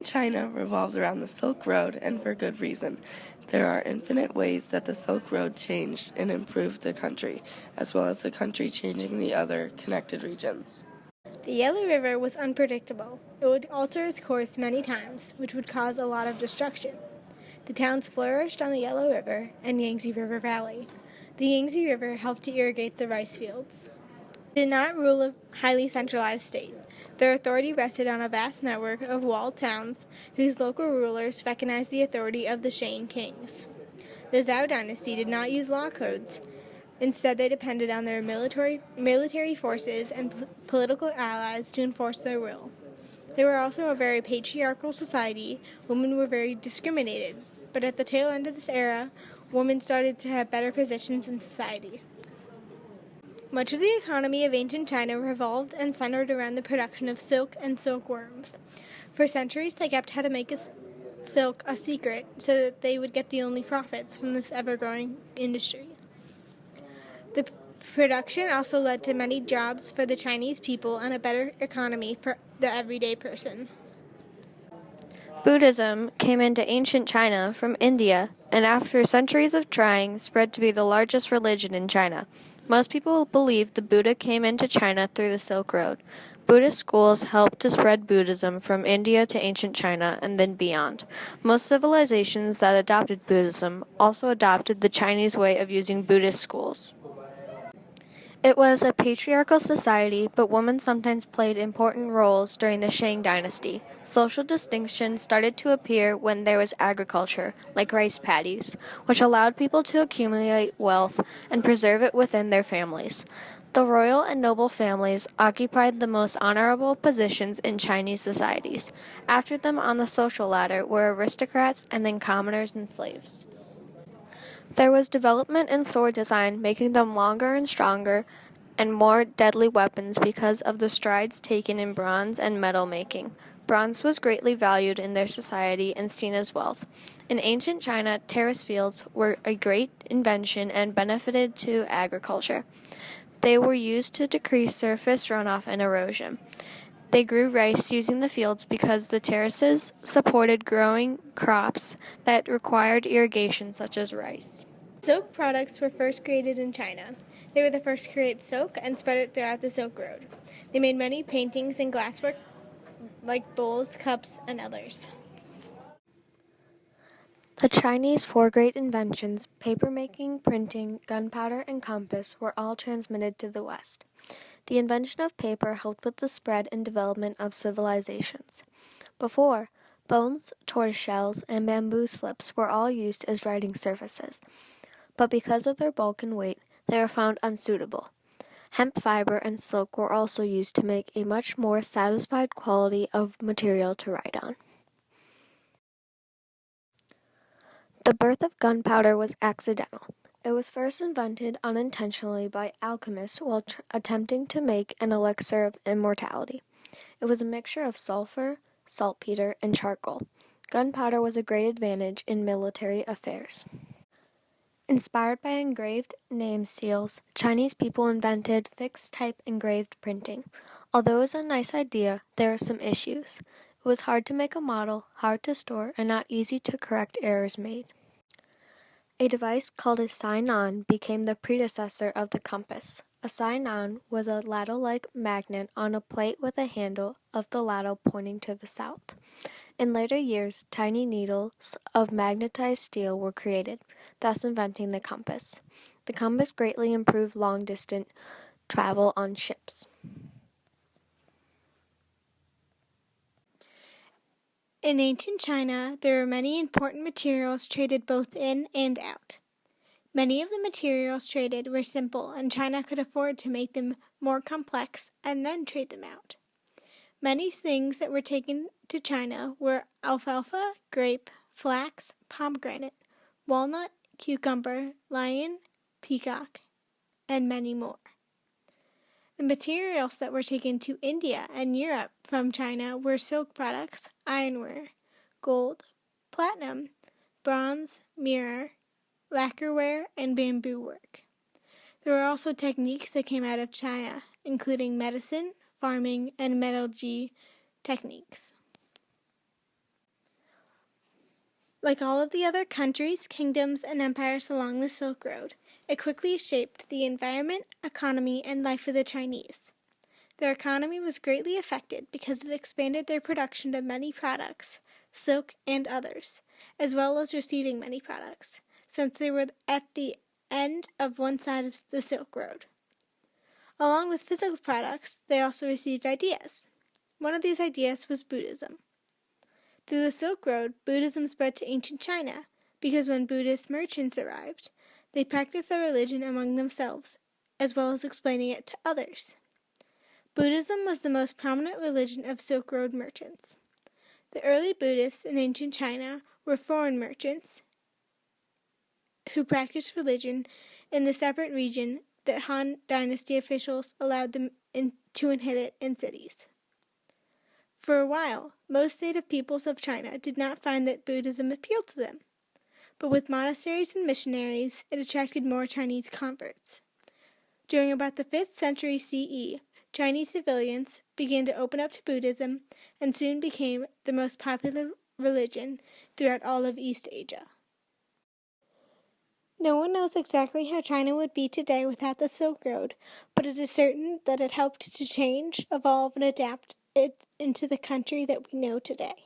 China revolves around the Silk Road, and for good reason. There are infinite ways that the Silk Road changed and improved the country, as well as the country changing the other connected regions. The Yellow River was unpredictable. It would alter its course many times, which would cause a lot of destruction. The towns flourished on the Yellow River and Yangtze River Valley. The Yangtze River helped to irrigate the rice fields. It did not rule a highly centralized state. Their authority rested on a vast network of walled towns whose local rulers recognized the authority of the Shang kings. The Zhou dynasty did not use law codes. Instead, they depended on their military forces and political allies to enforce their will. They were also a very patriarchal society. Women were very discriminated. But at the tail end of this era, women started to have better positions in society. Much of the economy of ancient China revolved and centered around the production of silk and silkworms. For centuries, they kept how to make silk a secret so that they would get the only profits from this ever-growing industry. The production also led to many jobs for the Chinese people and a better economy for the everyday person. Buddhism came into ancient China from India and after centuries of trying spread to be the largest religion in China. Most people believe the Buddha came into China through the Silk Road. Buddhist schools helped to spread Buddhism from India to ancient China and then beyond. Most civilizations that adopted Buddhism also adopted the Chinese way of using Buddhist schools. It was a patriarchal society, but women sometimes played important roles during the Shang dynasty. Social distinctions started to appear when there was agriculture, like rice paddies, which allowed people to accumulate wealth and preserve it within their families. The royal and noble families occupied the most honorable positions in Chinese societies. After them on the social ladder were aristocrats and then commoners and slaves. There was development in sword design, making them longer and stronger and more deadly weapons because of the strides taken in bronze and metal making. Bronze was greatly valued in their society and seen as wealth. In ancient China, terrace fields were a great invention and benefited to agriculture. They were used to decrease surface runoff and erosion. They grew rice using the fields because the terraces supported growing crops that required irrigation, such as rice. Silk products were first created in China. They were the first to create silk and spread it throughout the Silk Road. They made many paintings and glasswork like bowls, cups, and others. The Chinese four great inventions, paper-making, printing, gunpowder, and compass, were all transmitted to the West. The invention of paper helped with the spread and development of civilizations. Before, bones, tortoise shells, and bamboo slips were all used as writing surfaces, but because of their bulk and weight, they were found unsuitable. Hemp fiber and silk were also used to make a much more satisfied quality of material to write on. The birth of gunpowder was accidental. It was first invented unintentionally by alchemists while attempting to make an elixir of immortality. It was a mixture of sulfur, saltpeter, and charcoal. Gunpowder was a great advantage in military affairs. Inspired by engraved name seals, Chinese people invented fixed-type engraved printing. Although it was a nice idea, there were some issues. It was hard to make a model, hard to store, and not easy to correct errors made. A device called a sainan became the predecessor of the compass. A sainan was a ladle-like magnet on a plate with a handle of the ladle pointing to the south. In later years, tiny needles of magnetized steel were created, thus inventing the compass. The compass greatly improved long-distance travel on ships. In ancient China, there were many important materials traded both in and out. Many of the materials traded were simple, and China could afford to make them more complex and then trade them out. Many things that were taken to China were alfalfa, grape, flax, pomegranate, walnut, cucumber, lion, peacock, and many more. The materials that were taken to India and Europe from China were silk products, ironware, gold, platinum, bronze, mirror, lacquerware, and bamboo work. There were also techniques that came out of China, including medicine, farming, and metallurgy techniques. Like all of the other countries, kingdoms, and empires along the Silk Road, it quickly shaped the environment, economy, and life of the Chinese. Their economy was greatly affected because it expanded their production of many products, silk and others, as well as receiving many products, since they were at the end of one side of the Silk Road. Along with physical products, they also received ideas. One of these ideas was Buddhism. Through the Silk Road, Buddhism spread to ancient China because when Buddhist merchants arrived, they practiced their religion among themselves, as well as explaining it to others. Buddhism was the most prominent religion of Silk Road merchants. The early Buddhists in ancient China were foreign merchants who practiced religion in the separate region that Han Dynasty officials allowed them to inhabit in cities. For a while, most native peoples of China did not find that Buddhism appealed to them, but with monasteries and missionaries, it attracted more Chinese converts. During about the 5th century CE, Chinese civilians began to open up to Buddhism and soon became the most popular religion throughout all of East Asia. No one knows exactly how China would be today without the Silk Road, but it is certain that it helped to change, evolve, and adapt it into the country that we know today.